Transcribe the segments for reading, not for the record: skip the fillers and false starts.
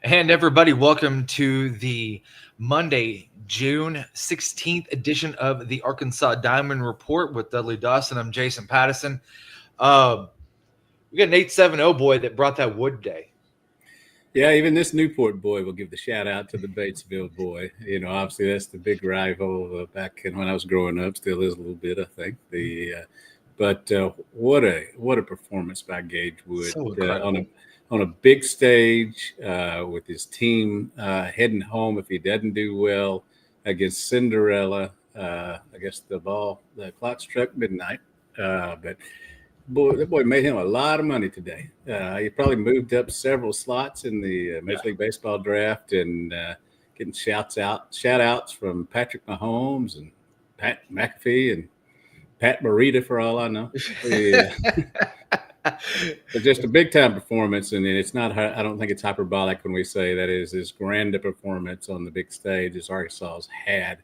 And everybody, welcome to the Monday, June 16th edition of the Arkansas Diamond Report with Dudley Dawson. I'm Jason Pattison. We got an 870 boy that brought that wood day. Yeah, even this Newport boy will give the shout out to the Batesville boy. Obviously that's the big rival back when I was growing up. Still is a little bit, I think. But what a performance by Gage Wood So incredible. on a big stage with his team heading home if he doesn't do well against Cinderella. I guess the clock struck midnight, but boy, that boy made him a lot of money today. He probably moved up several slots in the Major League Baseball draft and getting shout outs from Patrick Mahomes and Pat McAfee and Pat Morita for all I know. Yeah. But just a big time performance, and it's not. I don't think it's hyperbolic when we say that is as grand a performance on the big stage as Arkansas has had.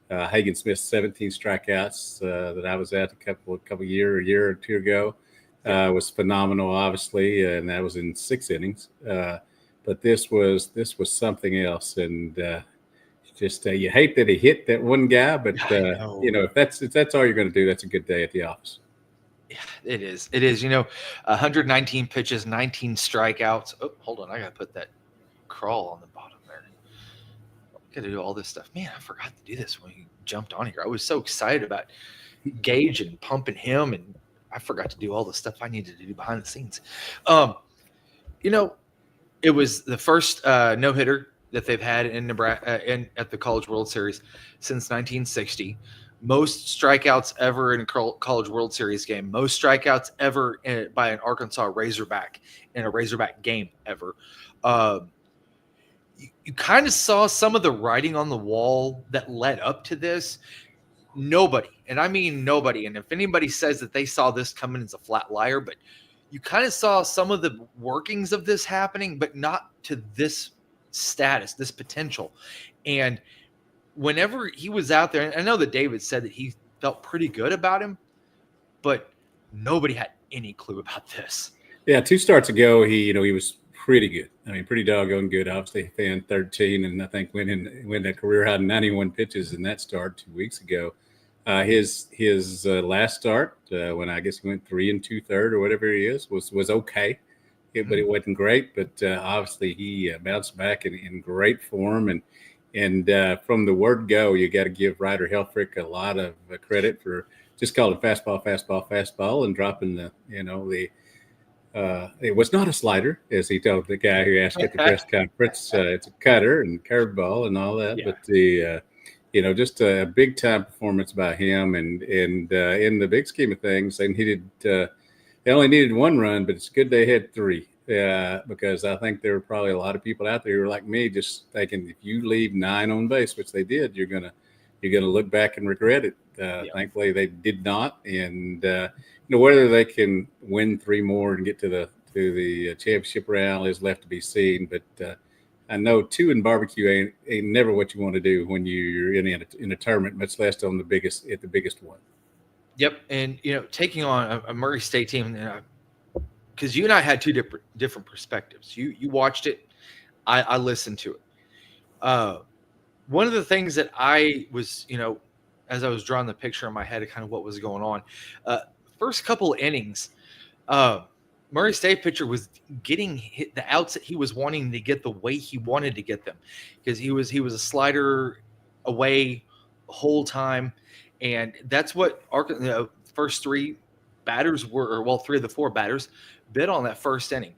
Hagen Smith's 17 strikeouts that I was at a year or two ago was phenomenal, obviously, and that was in 6 innings. But this was something else, and just you hate that he hit that one guy, but if that's all you're going to do, that's a good day at the office. Yeah, it is. It is. 119 pitches, 19 strikeouts. Oh, hold on, I gotta put that crawl on the bottom there. Got to do all this stuff. Man, I forgot to do this when you jumped on here. I was so excited about Gage and pumping him, and I forgot to do all the stuff I needed to do behind the scenes. It was the first no hitter that they've had in Nebraska at the College World Series since 1960. Most strikeouts ever in a College World Series game. Most strikeouts ever by an Arkansas Razorback in a Razorback game ever. You kind of saw some of the writing on the wall that led up to this. Nobody, and I mean nobody, and if anybody says that they saw this coming, it's a flat liar, but you kind of saw some of the workings of this happening, but not to this status, this potential. And whenever he was out there, and I know that David said that he felt pretty good about him, but nobody had any clue about this. Yeah, 2 starts ago, he was pretty good. I mean, pretty doggone good. Obviously, fan 13, and I think went a career high 91 pitches in that start 2 weeks ago. His last start, when I guess he went 3 2/3 or whatever he is, was okay, but it wasn't great. But obviously, he bounced back in great form, and from the word go, you got to give Ryder Helfrich a lot of credit for just calling fastball, and dropping it was not a slider, as he told the guy who asked at the press conference. It's a cutter and curveball and all that. Yeah. But just a big time performance by him. And in the big scheme of things, they only needed 1 run, but it's good they had 3. Because I think there were probably a lot of people out there who were like me, just thinking if you leave 9 on base, which they did, you're gonna look back and regret it. Thankfully, they did not, and whether they can win 3 more and get to the championship round is left to be seen. But I know 2 in barbecue ain't never what you want to do when you're in a tournament, much less on the biggest one. Yep, and taking on a Murray State team, because you and I had 2 different perspectives. You watched it, I listened to it. One of the things that I was, as I was drawing the picture in my head of kind of what was going on, first couple innings, Murray State pitcher was getting the outs that he was wanting to get the way he wanted to get them, because he was a slider away the whole time, and that's what first 3 batters were, or 3 of the 4 batters bid on that first inning,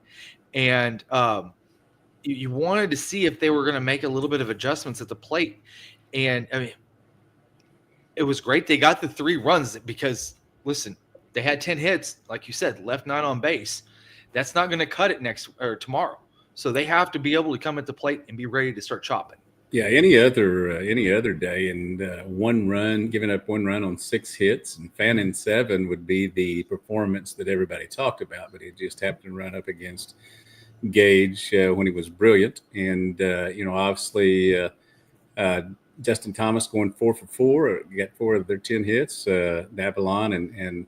and you wanted to see if they were going to make a little bit of adjustments at the plate, and I mean, it was great. They got the 3 runs because, listen, they had 10 hits, like you said, left 9 on base. That's not going to cut it tomorrow. So they have to be able to come at the plate and be ready to start chopping. Yeah, any other day, and 1 run, giving up 1 run on 6 hits and fanning 7 would be the performance that everybody talked about. But he just happened to run up against Gage when he was brilliant, and obviously Justin Thomas going 4 for 4. Got 4 of their 10 hits. Davalon and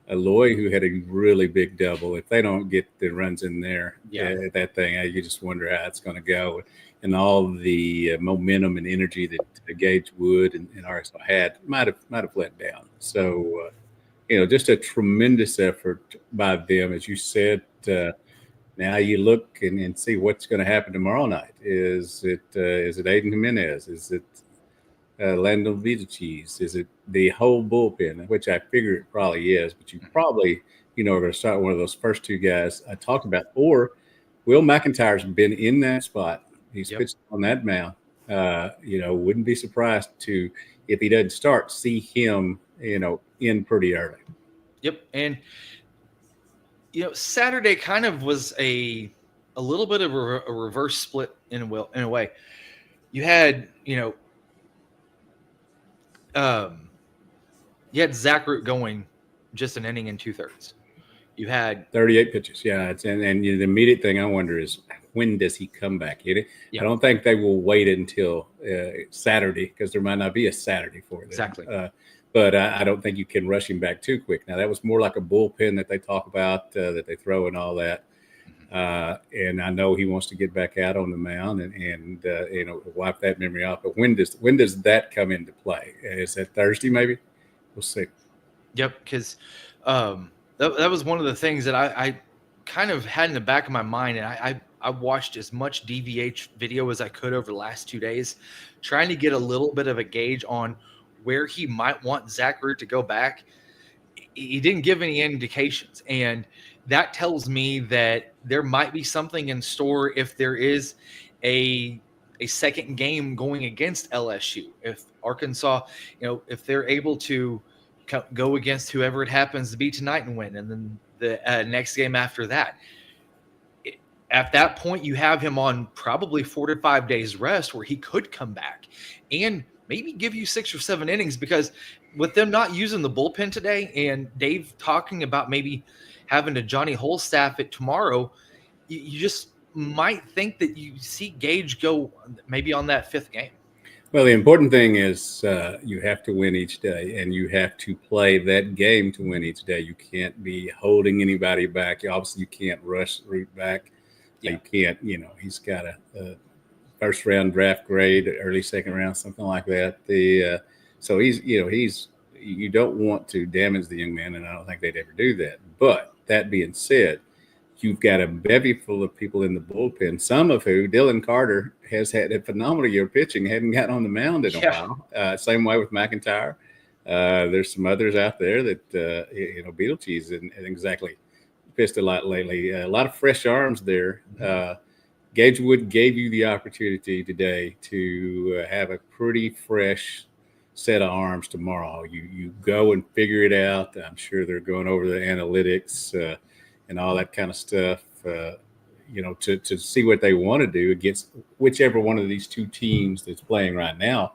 Loy, who had a really big double. If they don't get the runs in there, that thing, you just wonder how it's going to go. And all the momentum and energy that Gage Wood and Arkansas had might have let down. So, just a tremendous effort by them, as you said. Now you look and see what's going to happen tomorrow night. Is it Aiden Jimenez? Is it Landon Vitacheese? Is it the whole bullpen, which I figure it probably is, but you probably, are going to start one of those first two guys I talked about. Or Will McIntyre's been in that spot. He's pitched on that mound. Wouldn't be surprised to, if he doesn't start, see him, in pretty early. Yep. And, Saturday kind of was a little bit of a reverse split in a way. You had, you had Zach Root going just an inning and 2/3. You had 38 pitches. Yeah. And the immediate thing I wonder is, when does he come back? I don't think they will wait until Saturday, because there might not be a Saturday for them. Exactly. But I don't think you can rush him back too quick. Now, that was more like a bullpen that they talk about, that they throw and all that. And I know he wants to get back out on the mound and wipe that memory off. But when does that come into play? Is that Thursday maybe? We'll see. Yep, because that was one of the things that I kind of had in the back of my mind, and I watched as much DVH video as I could over the last 2 days, trying to get a little bit of a gauge on where he might want Zach Root to go back. He didn't give any indications, and that tells me that there might be something in store if there is a second game going against LSU. If Arkansas, if they're able to go against whoever it happens to be tonight and win, and then the next game after that. At that point, you have him on probably 4 to 5 days rest where he could come back and maybe give you 6 or 7 innings, because with them not using the bullpen today and Dave talking about maybe having to Johnny Holstaff it tomorrow, you just might think that you see Gage go maybe on that 5th game. Well, the important thing is you have to win each day, and you have to play that game to win each day. You can't be holding anybody back. Obviously, you can't rush Root back. Yeah. You can't, he's got a first round draft grade, early second round, something like that. So you don't want to damage the young man, and I don't think they'd ever do that. But that being said, you've got a bevy full of people in the bullpen, some of who Dylan Carter has had a phenomenal year pitching, hadn't gotten on the mound in a while. Same way with McIntyre. There's some others out there that, Beetlecheese isn't exactly pitched a lot lately. A lot of fresh arms there. Gage Wood gave you the opportunity today to have a pretty fresh set of arms tomorrow. You go and figure it out. I'm sure they're going over the analytics and all that kind of stuff, to see what they want to do against whichever one of these two teams that's playing right now,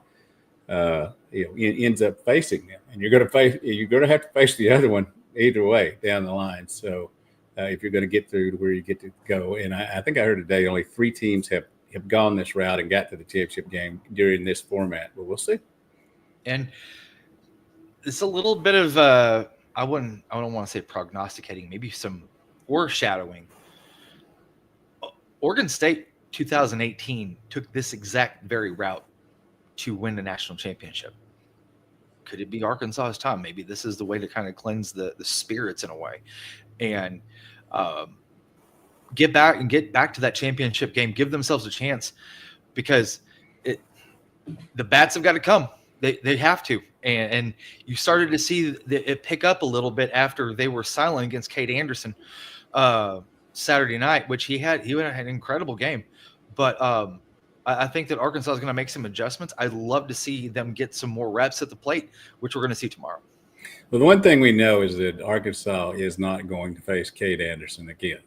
ends up facing them. And you're going to have to face the other one either way down the line. So if you're going to get through to where you get to go, and I think I heard today only 3 teams have gone this route and got to the championship game during this format, but we'll see. And it's a little bit of I don't want to say prognosticating, maybe some foreshadowing. Oregon State 2018 took this exact very route to win the national championship. Could it be Arkansas's time? Maybe this is the way to kind of cleanse the spirits in a way, and get back to that championship game. Give themselves a chance, because the bats have got to come. They have to, and you started to see it pick up a little bit after they were silent against Cade Anderson Saturday night, which he had an incredible game. But I think that Arkansas is going to make some adjustments. I'd love to see them get some more reps at the plate, which we're going to see tomorrow. Well, the one thing we know is that Arkansas is not going to face Cade Anderson again,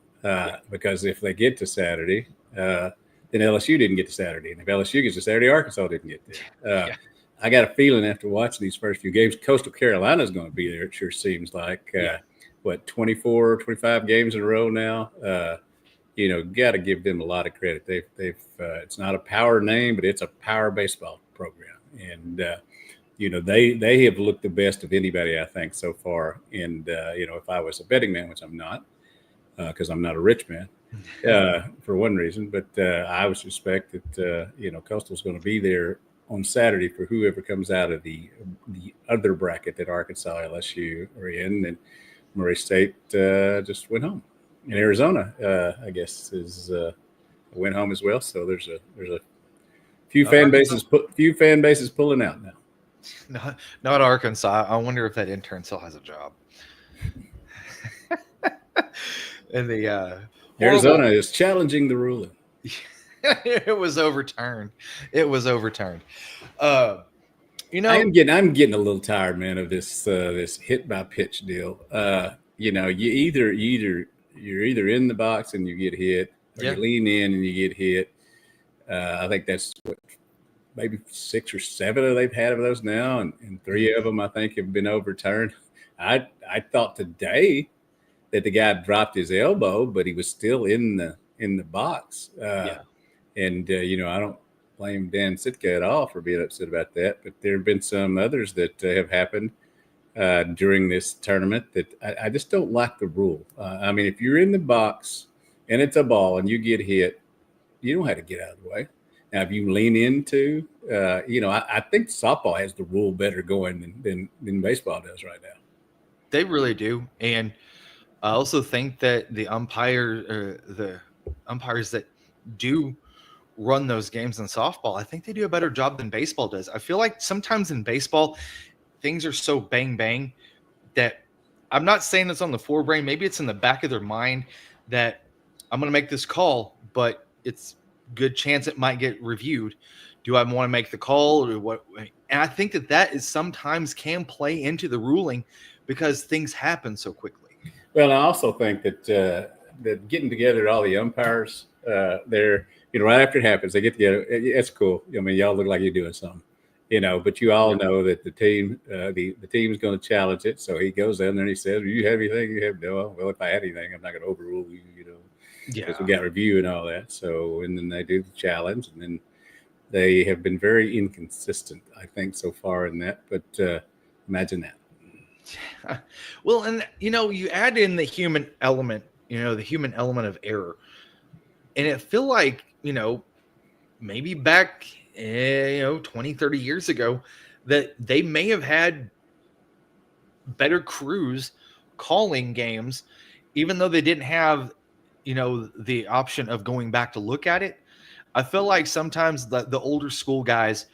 because if they get to Saturday, then LSU didn't get to Saturday. And if LSU gets to Saturday, Arkansas didn't get there. I got a feeling after watching these first few games, Coastal Carolina is going to be there, it sure seems like. 24, 25 games in a row now. Got to give them a lot of credit. They've it's not a power name, but it's a power baseball program. And they have looked the best of anybody, I think, so far. And if I was a betting man, which I'm not, because I'm not a rich man, for one reason, but I would suspect that Coastal's going to be there on Saturday for whoever comes out of the other bracket that Arkansas, LSU are in, and Murray State just went home. And Arizona, I guess, went home as well. So there's a few fan bases pulling out now. Not Arkansas. I wonder if that intern still has a job. And the Arizona is challenging the ruling. It was overturned. I'm getting a little tired, man, of this hit by pitch deal. You're either in the box and you get hit, or you lean in and you get hit. I think that's maybe 6 or 7 they've had of those now, and 3 of them I think have been overturned. I thought today that the guy dropped his elbow, but he was still in the box. And I don't blame Dan Sitka at all for being upset about that. But there have been some others that have happened during this tournament that I just don't like the rule. I mean, if you're in the box and it's a ball and you get hit, you don't have to get out of the way. Now, if you lean into, I think softball has the rule better going than baseball does right now. They really do. And I also think that the umpires that do run those games in softball, I think they do a better job than baseball does. I feel like sometimes in baseball, things are so bang bang that I'm not saying it's on the forebrain. Maybe it's in the back of their mind that I'm going to make this call, but it's good chance it might get reviewed. Do I want to make the call or what? And I think that is sometimes can play into the ruling because things happen so quickly. Well, I also think that getting together all the umpires, they're right after it happens, they get together. It's cool. I mean, y'all look like you're doing something, but you all know that the team is going to challenge it. So he goes in there and he says, "Do you have anything?" You have no. Well, if I had anything, I'm not going to overrule you. Because we got review and all that. So, and then they do the challenge, and then they have been very inconsistent, I think, so far in that. But imagine that. Well, and you add in the human element, the human element of error, and it feel like maybe back 20, 30 years ago that they may have had better crews calling games, even though they didn't have the option of going back to look at it. I feel like sometimes the older school guys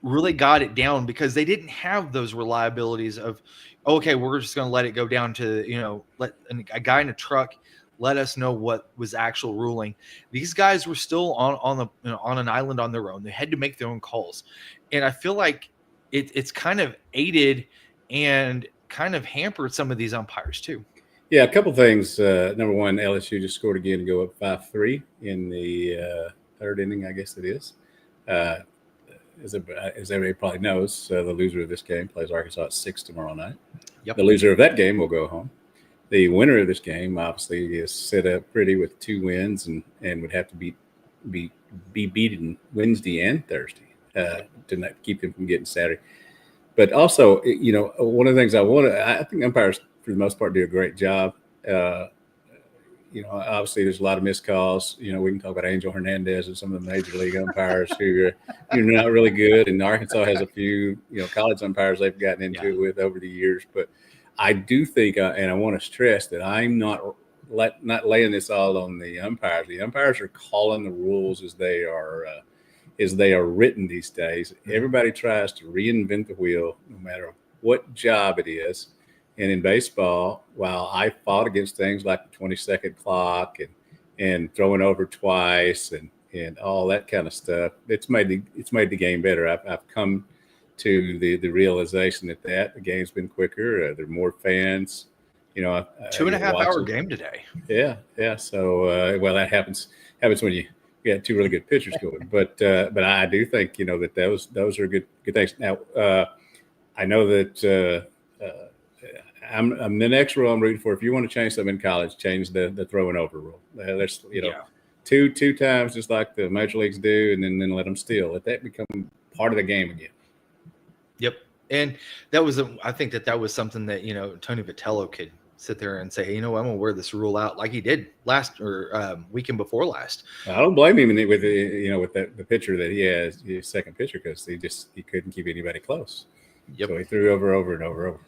really got it down because they didn't have those reliabilities of, okay, we're just going to let it go down to, let a guy in a truck let us know what was actual ruling. These guys were still on an island on their own. They had to make their own calls. And I feel like it's kind of aided and kind of hampered some of these umpires too. Yeah, a couple things. Number one, LSU just scored again to go up 5-3 in the third inning, I guess it is. As everybody probably knows, the loser of this game plays Arkansas at 6 tomorrow night. Yep. The loser of that game will go home. The winner of this game, obviously, is set up pretty with 2 wins and would have to be beaten Wednesday and Thursday to not keep them from getting Saturday. But also, one of the things I think umpires, for the most part, do a great job. Obviously there's a lot of missed calls. We can talk about Angel Hernandez and some of the major league umpires who are not really good. And Arkansas has a few, college umpires they've gotten into it with over the years. But I do think, and I want to stress that I'm not laying this all on the umpires. The umpires are calling the rules as they are written these days. Everybody tries to reinvent the wheel, no matter what job it is. And in baseball, while I fought against things like the 20-second clock and throwing over twice and all that kind of stuff, it's made the game better. I've come to the realization that the game's been quicker. There are more fans. 2.5 hour game today. Yeah. So that happens when you got 2 really good pitchers going. But I do think that those are good things. Now I know that. I'm the next rule I'm rooting for. If you want to change something in college, change the throwing over rule. There's two times, just like the major leagues do, and then let them steal. Let that become part of the game again. Yep. And I think that was something that, Tony Vitello could sit there and say, hey, I'm going to wear this rule out like he did last or weekend before last. I don't blame him with the pitcher that he has, his second pitcher, because he couldn't keep anybody close. Yep. So he threw over and over.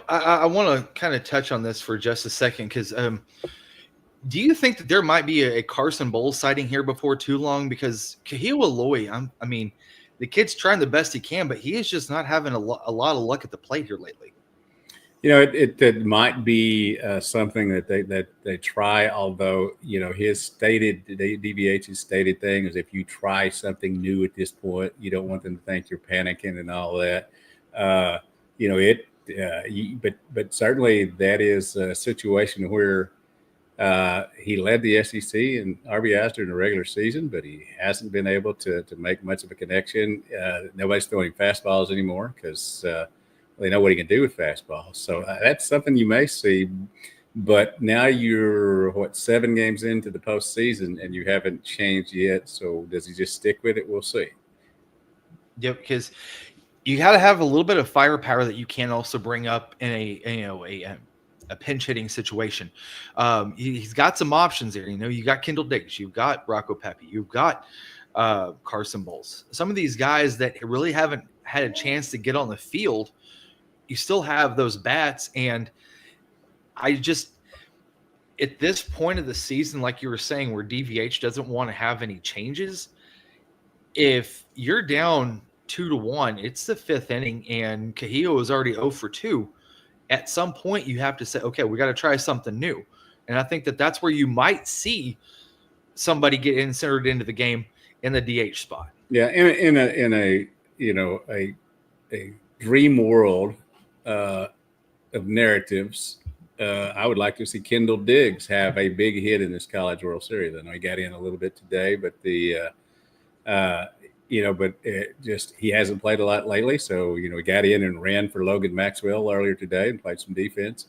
I want to kind of touch on this for just a second because do you think that there might be a Carson Bowles sighting here before too long? Because Kahil Aloy, I mean, the kid's trying the best he can, but he is just not having a lot of luck at the plate here lately. It might be something that they try. Although his stated DVH's stated thing is if you try something new at this point, you don't want them to think you're panicking and all that. But certainly that is a situation where he led the SEC in RBIs during the regular season, but he hasn't been able to make much of a connection. Nobody's throwing fastballs anymore because they know what he can do with fastballs. So that's something you may see. But now you're, 7 games into the postseason and you haven't changed yet. So does he just stick with it? We'll see. Yeah, because you got to have a little bit of firepower that you can also bring up in a pinch hitting situation. He's got some options there. You got Kendall Diggs, you've got Rocco Pepe, you've got Carson Bowles. Some of these guys that really haven't had a chance to get on the field, you still have those bats. And I just, at this point of the season, like you were saying, where DVH doesn't want to have any changes, if you're down 2-1, it's the 5th inning and Kahio is already 0 for 2. At some point you have to say, okay, we got to try something new. And I think that that's where you might see somebody get inserted into the game in the DH spot. Yeah. In a dream world of narratives, I would like to see Kendall Diggs have a big hit in this College World Series. I know he got in a little bit today, but he hasn't played a lot lately. So, he got in and ran for Logan Maxwell earlier today and played some defense.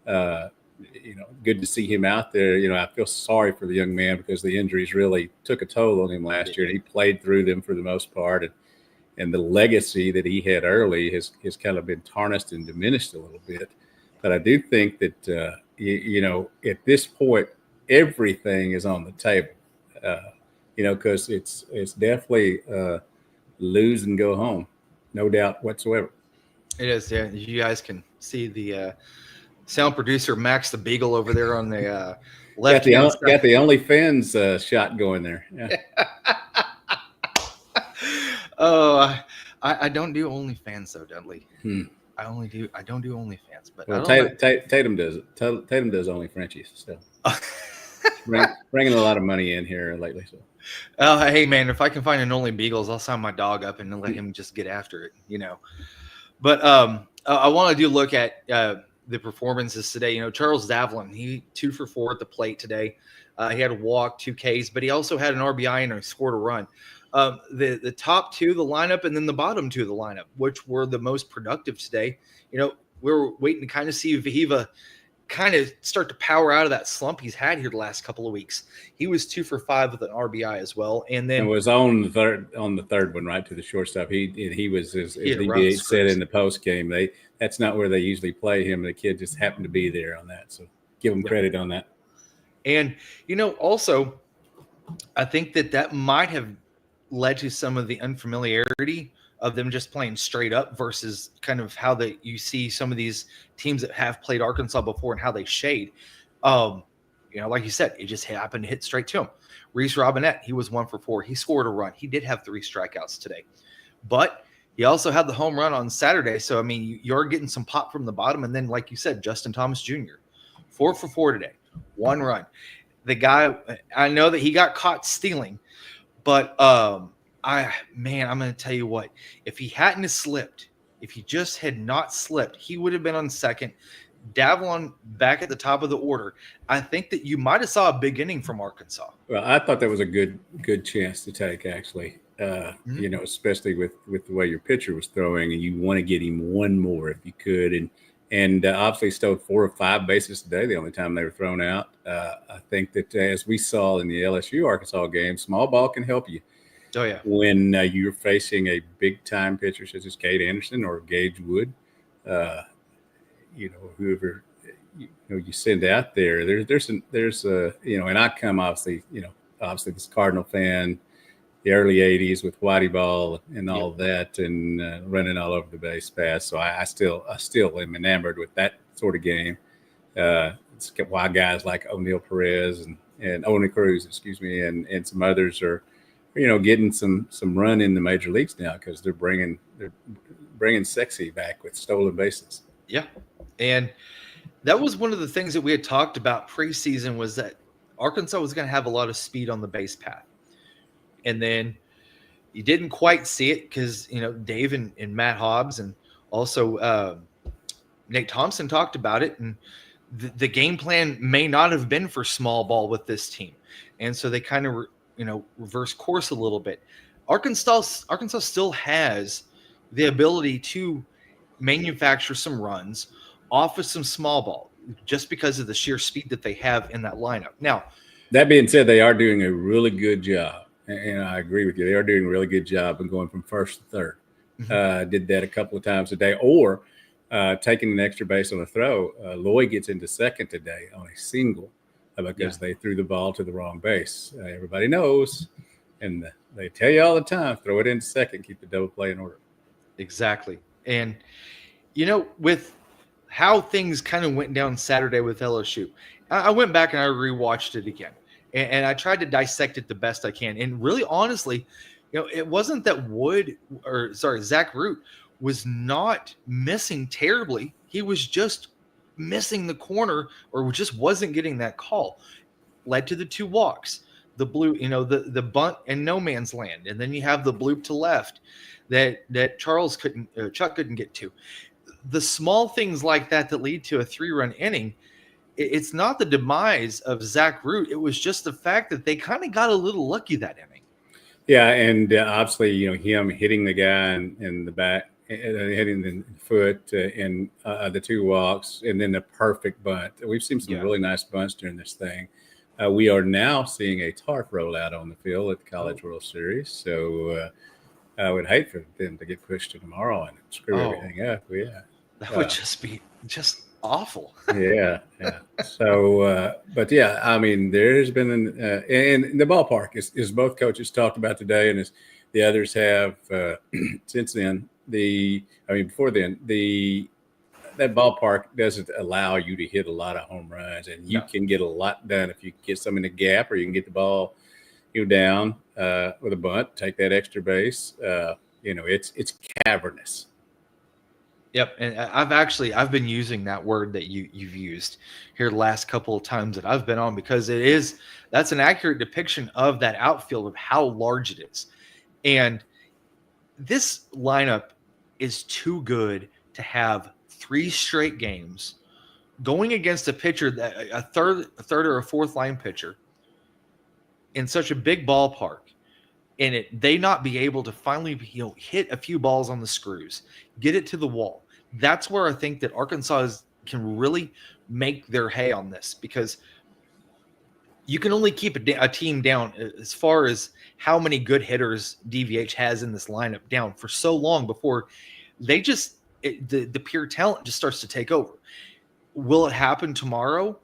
Good to see him out there. I feel sorry for the young man because the injuries really took a toll on him last year. And he played through them for the most part. And the legacy that he had early has kind of been tarnished and diminished a little bit. But I do think that, at this point, everything is on the table. Because it's definitely lose and go home, no doubt whatsoever. It is, yeah. You guys can see the sound producer Max the Beagle over there on the left. Got the OnlyFans shot going there. Yeah. Oh, I don't do OnlyFans though, Dudley. I don't do OnlyFans, but Tatum does it. Tatum does only Frenchies. So bringing a lot of money in here lately. So. Hey man, if I can find an Only Beagles, I'll sign my dog up and let him just get after it, But I want to look at the performances today. Charles Davlin, he 2 for 4 at the plate today. He had a walk, 2 Ks, but he also had an RBI and he scored a run. The top 2 of the lineup and then the bottom 2 of the lineup, which were the most productive today. We were waiting to kind of see Vahiva kind of start to power out of that slump he's had here the last couple of weeks. He was 2 for 5 with an RBI as well, and then was on the third one right to the shortstop. He was as DBH said in the post game. That's not where they usually play him. The kid just happened to be there on that, so give him credit on that. And also, I think that might have led to some of the unfamiliarity of them just playing straight up versus kind of how you see some of these teams that have played Arkansas before and how they shade. Like you said, it just happened to hit straight to him. Reese Robinette, he was 1 for 4. He scored a run. He did have 3 strikeouts today, but he also had the home run on Saturday. So, I mean, you're getting some pop from the bottom. And then, like you said, Justin Thomas Jr., 4 for 4 today, 1 run. The guy, I know that he got caught stealing, but I'm going to tell you what, if he hadn't have slipped, if he just had not slipped, he would have been on second. Davlon back at the top of the order. I think that you might have saw a big inning from Arkansas. Well, I thought that was a good chance to take, actually, especially with the way your pitcher was throwing, and you want to get him one more if you could. And obviously stole 4 or 5 bases today, the only time they were thrown out. I think that as we saw in the LSU-Arkansas game, small ball can help you. Oh yeah. when you're facing a big time pitcher such as Kate Anderson or Gage Wood, uh, whoever you send out there. And I come obviously obviously this Cardinal fan, the early '80s with Whitey Ball and Yep. all of that, and running all over the base pass. So I still am enamored with that sort of game. It's why guys like O'Neill Perez and Oni Cruz, excuse me, and some others are, getting some run in the major leagues now because they're bringing sexy back with stolen bases. Yeah. And that was one of the things that we had talked about preseason was that Arkansas was going to have a lot of speed on the base path. And then you didn't quite see it because, Dave and Matt Hobbs and also Nate Thompson talked about it. And the game plan may not have been for small ball with this team. And so they kind of, reverse course a little bit. Arkansas still has the ability to manufacture some runs off of some small ball just because of the sheer speed that they have in that lineup. Now, That being said, they are doing a really good job, and I agree with you. They are doing a really good job of going from first to third. Did that a couple of times a day, or taking an extra base on a throw. Lloyd gets into second today on a single because they threw the ball to the wrong base. Everybody knows, and they tell you all the time, throw it into second, keep the double play in order. exactly. And, with how things kind of went down Saturday with LSU, I went back and I rewatched it again. And I tried to dissect it the best I can. And really, honestly, it wasn't that Zach Root was not missing terribly. He was just missing the corner or just wasn't getting that call. Led to the two walks, the blue, the bunt and no man's land. And then you have the bloop to left that Chuck couldn't get to. The small things like that lead to a 3-run inning. It's not the demise of Zach Root. It was just the fact that they kind of got a little lucky that inning. Yeah, and obviously, him hitting the guy in the back, hitting the foot, and the two walks, and then the perfect bunt. We've seen some really nice bunts during this thing. We are now seeing a tarp rollout on the field at the College World Series. So I would hate for them to get pushed to tomorrow and screw everything up. Yeah, that would just be just awful. yeah. So, but yeah, I mean, there's been and the ballpark is both coaches talked about today, and as the others have since then. Before then, that ballpark doesn't allow you to hit a lot of home runs, and you can get a lot done if you get some in the gap, or you can get the ball down with a bunt, take that extra base. It's cavernous. Yep, and I've been using that word that you've used here the last couple of times that I've been on because that's an accurate depiction of that outfield of how large it is. And this lineup is too good to have 3 straight games going against a pitcher that a third or a fourth line pitcher in such a big ballpark, and they not be able to finally hit a few balls on the screws, get it to the wall. That's where I think that Arkansas can really make their hay on this, because you can only keep a team down as far as how many good hitters DVH has in this lineup down for so long before they the pure talent just starts to take over. Will it happen tomorrow?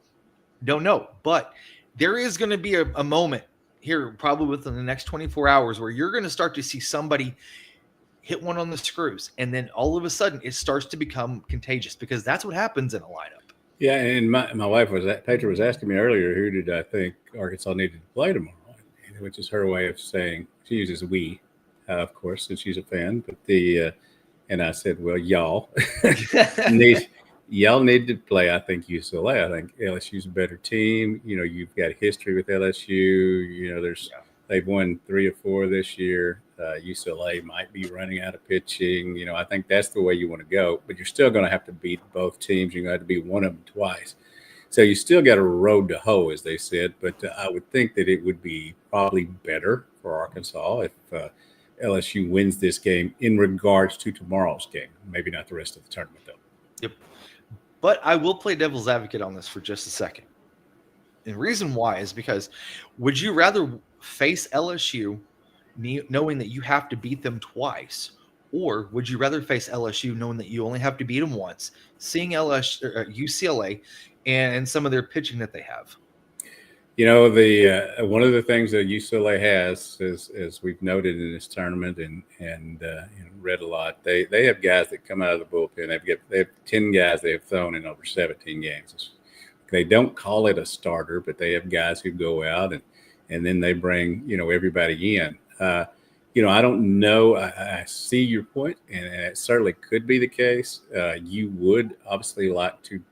Don't know. But there is going to be a moment here probably within the next 24 hours where you're going to start to see somebody hit one on the screws. And then all of a sudden it starts to become contagious, because that's what happens in a lineup. Yeah, and my wife Petra was asking me earlier, who did I think Arkansas needed to play tomorrow, which is her way of saying, she uses we, of course, since she's a fan. But and I said, well, y'all need to play. I think UCLA. I think LSU's a better team. You've got history with LSU. They've won 3 or 4 this year. UCLA might be running out of pitching. I think that's the way you want to go. But you're still going to have to beat both teams. You're going to have to beat one of them twice. So you still got a road to hoe, as they said. But I would think that it would be probably better for Arkansas if LSU wins this game in regards to tomorrow's game. Maybe not the rest of the tournament, though. Yep. But I will play devil's advocate on this for just a second. And the reason why is because, would you rather face LSU knowing that you have to beat them twice? Or would you rather face LSU knowing that you only have to beat them once, seeing UCLA and some of their pitching that they have? The one of the things that UCLA has, as we've noted in this tournament and read a lot, they have guys that come out of the bullpen. They have 10 guys they have thrown in over 17 games. They don't call it a starter, but they have guys who go out and then they bring everybody in. I don't know. I see your point, and it certainly could be the case. You would obviously like to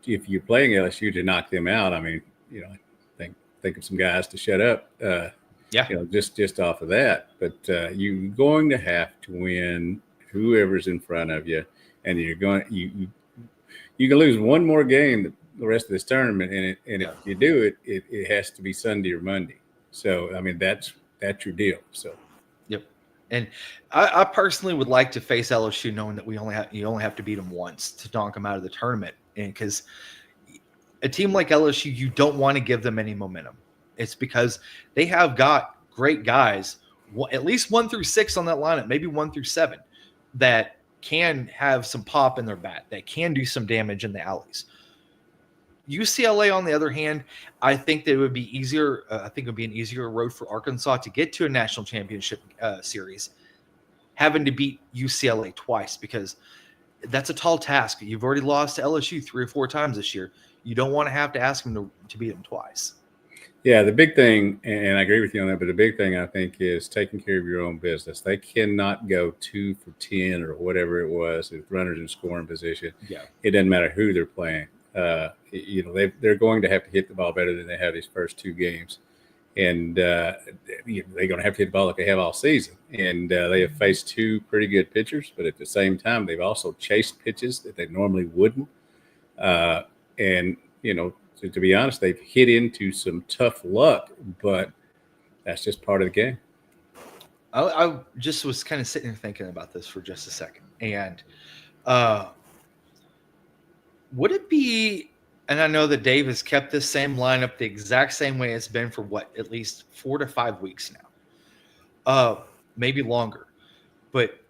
if you're playing LSU to knock them out. I mean, think of some guys to shut up. Just off of that. But you're going to have to win whoever's in front of you, and you can lose one more game the rest of this tournament, and if you do it has to be Sunday or Monday. So I mean that's your deal. So. Yep. And I personally would like to face LSU knowing that you only have to beat them once to knock them out of the tournament. And because a team like LSU, you don't want to give them any momentum. It's because they have got great guys, at least 1 through 6 on that lineup, maybe 1 through 7, that can have some pop in their bat, that can do some damage in the alleys. UCLA, on the other hand, I think that it would be easier. I think it would be an easier road for Arkansas to get to a national championship series, having to beat UCLA twice, because that's a tall task. You've already lost to LSU 3 or 4 times this year. You don't want to have to ask them to beat them twice. Yeah, the big thing, and I agree with you on that, but the big thing I think is taking care of your own business. They cannot go 2 for 10 or whatever it was with runners in scoring position. Yeah, it doesn't matter who they're playing. They're going to have to hit the ball better than they have these first 2 games, and they're going to have to hit the ball like they have all season. And they have faced 2 pretty good pitchers, but at the same time, they've also chased pitches that they normally wouldn't. To be honest, they've hit into some tough luck, but that's just part of the game. I just was kind of sitting here thinking about this for just a second, and would it be, and I know that Dave has kept this same lineup the exact same way it's been for at least 4 to 5 weeks now, maybe longer. But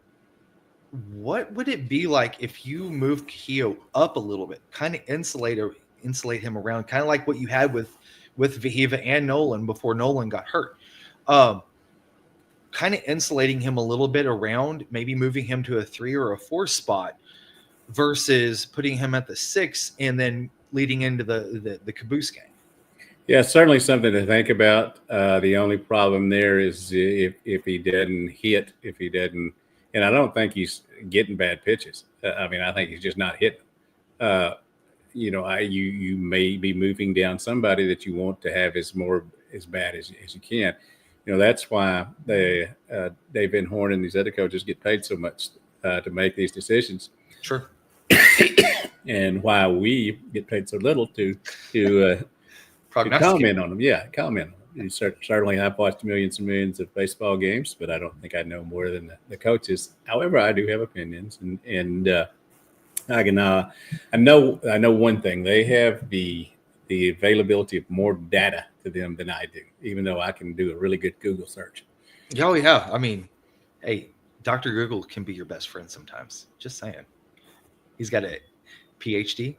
what would it be like if you moved Kehoe up a little bit, kind of insulate him around, kind of like what you had with Vahiva and Nolan before Nolan got hurt? Kind of insulating him a little bit around, maybe moving him to a 3 or a 4 spot versus putting him at the 6 and then leading into the caboose game. Yeah, certainly something to think about. The only problem there is if he doesn't hit, and I don't think he's getting bad pitches. I think he's just not hitting. You may be moving down somebody that you want to have as bad as you can. That's why Dave Van Horn and these other coaches get paid so much to make these decisions. Sure. And why we get paid so little to comment on them. Yeah, comment on them. Certainly, I've watched millions and millions of baseball games, but I don't think I know more than the coaches. However, I do have opinions, and I know one thing: they have the availability of more data to them than I do, even though I can do a really good Google search. Oh yeah, I mean, hey, Dr. Google can be your best friend sometimes. Just saying. He's got a PhD,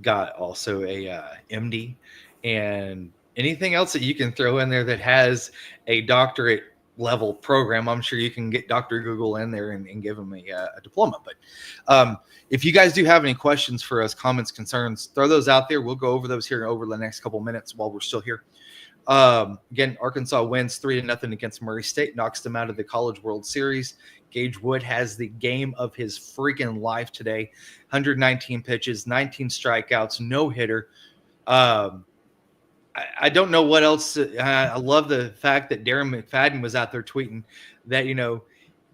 got also a MD, and anything else that you can throw in there that has a doctorate level program. I'm sure you can get Dr. Google in there and give him a diploma. But if you guys do have any questions for us, comments, concerns, throw those out there. We'll go over those here over the next couple minutes while we're still here. Again, Arkansas wins 3-0 against Murray State, knocks them out of the College World Series. Gage Wood has the game of his freaking life today. 119 pitches, 19 strikeouts, no hitter. I don't know what else. I love the fact that Darren McFadden was out there tweeting that,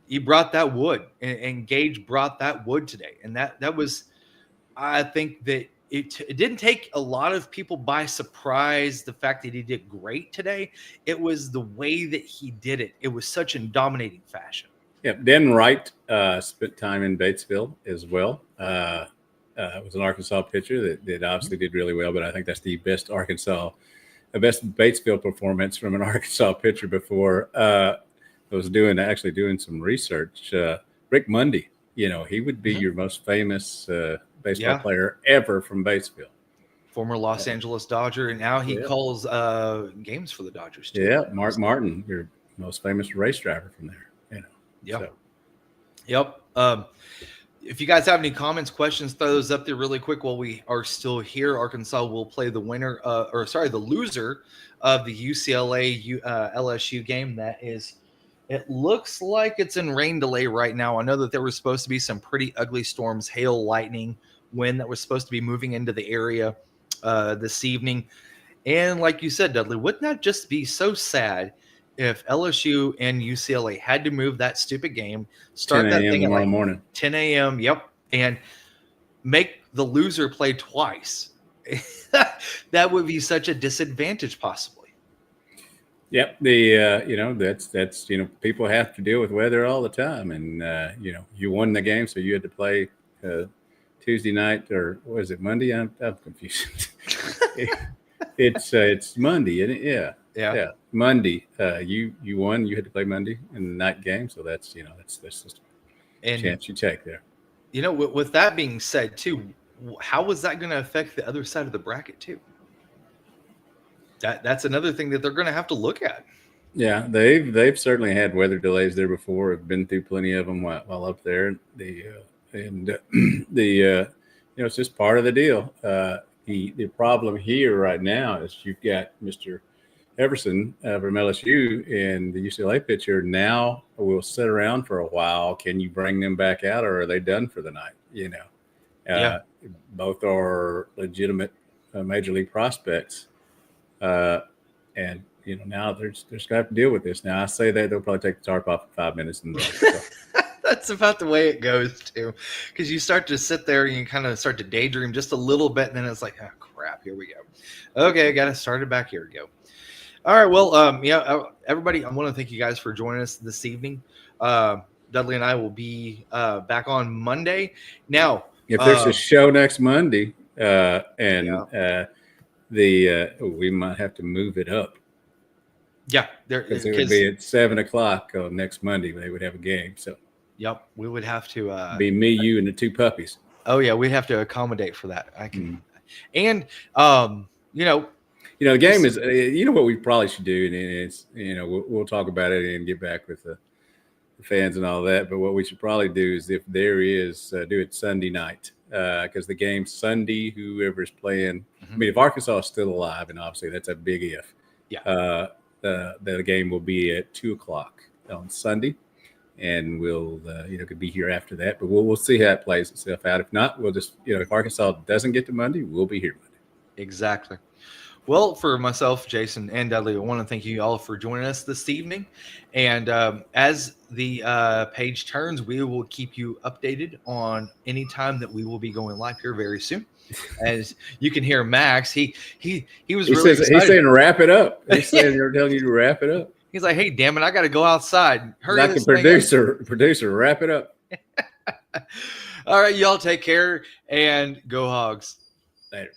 he brought that wood, and Gage brought that wood today. And that was, I think that it didn't take a lot of people by surprise, the fact that he did great today. It was the way that he did it. It was such a dominating fashion. Yeah, Dan Wright spent time in Batesville as well. Was an Arkansas pitcher that obviously did really well, but I think that's the best Arkansas the best Batesville performance from an Arkansas pitcher before. I was actually doing some research. Rick Mundy, he would be your most famous baseball player ever from Batesville. Former Los Angeles Dodger, and now he calls games for the Dodgers too. Yeah, Mark Martin, your most famous race driver from there. Yep. So. Yep. If you guys have any comments, questions, throw those up there really quick while we are still here. Arkansas will play the loser of the UCLA LSU game. It looks like it's in rain delay right now. I know that there was supposed to be some pretty ugly storms, hail, lightning, wind that was supposed to be moving into the area this evening. And like you said, Dudley, wouldn't that just be so sad if LSU and UCLA had to move that stupid game, start that thing tomorrow at morning, 10 a.m. Yep, and make the loser play twice? That would be such a disadvantage, possibly. Yep. That's people have to deal with weather all the time, and you won the game, so you had to play Tuesday night, or was it Monday? I'm confused. It's Monday, isn't it? Yeah. Monday. You won. You had to play Monday in the night game, so that's just a chance you take there. With that being said, too, how is that going to affect the other side of the bracket too? That's another thing that they're going to have to look at. Yeah, they've certainly had weather delays there before. I've been through plenty of them while up there. It's just part of the deal. The problem here right now is you've got Mr. Everson from LSU and the UCLA pitcher now will sit around for a while. Can you bring them back out, or are they done for the night? Both are legitimate major league prospects, and now they're just going to have to deal with this. Now I say that they'll probably take the tarp off in 5 minutes and That's about the way it goes too, because you start to sit there and you kind of start to daydream just a little bit, and then it's like, oh crap, here we go. Okay, I got to start it back. Here we go. All right, well, everybody, I want to thank you guys for joining us this evening. Dudley and I will be back on Monday. Now, if there's a show next Monday, we might have to move it up. Yeah, because it would be at 7:00 on next Monday. They would have a game. So. Yep, we would have to be me, you, and the two puppies. Oh yeah, we'd have to accommodate for that. I can, and the game is. What we probably should do, and it's we'll talk about it and get back with the fans and all that. But what we should probably do is, if there is, do it Sunday night, because the game's Sunday. Whoever's playing, I mean, if Arkansas is still alive, and obviously that's a big if. Yeah. The game will be at 2:00 on Sunday. And we'll, could be here after that, but we'll see how it plays itself out. If not, we'll just, if Arkansas doesn't get to Monday, we'll be here Monday. Exactly. Well, for myself, Jason, and Dudley, I want to thank you all for joining us this evening. And as the page turns, we will keep you updated on any time that we will be going live here very soon. As you can hear, Max, he was really excited. He's saying wrap it up. He's saying they're telling you to wrap it up. He's like, hey, damn it, I got to go outside. Hurry, like the producer, wrap it up. All right, y'all take care and go Hogs. Later.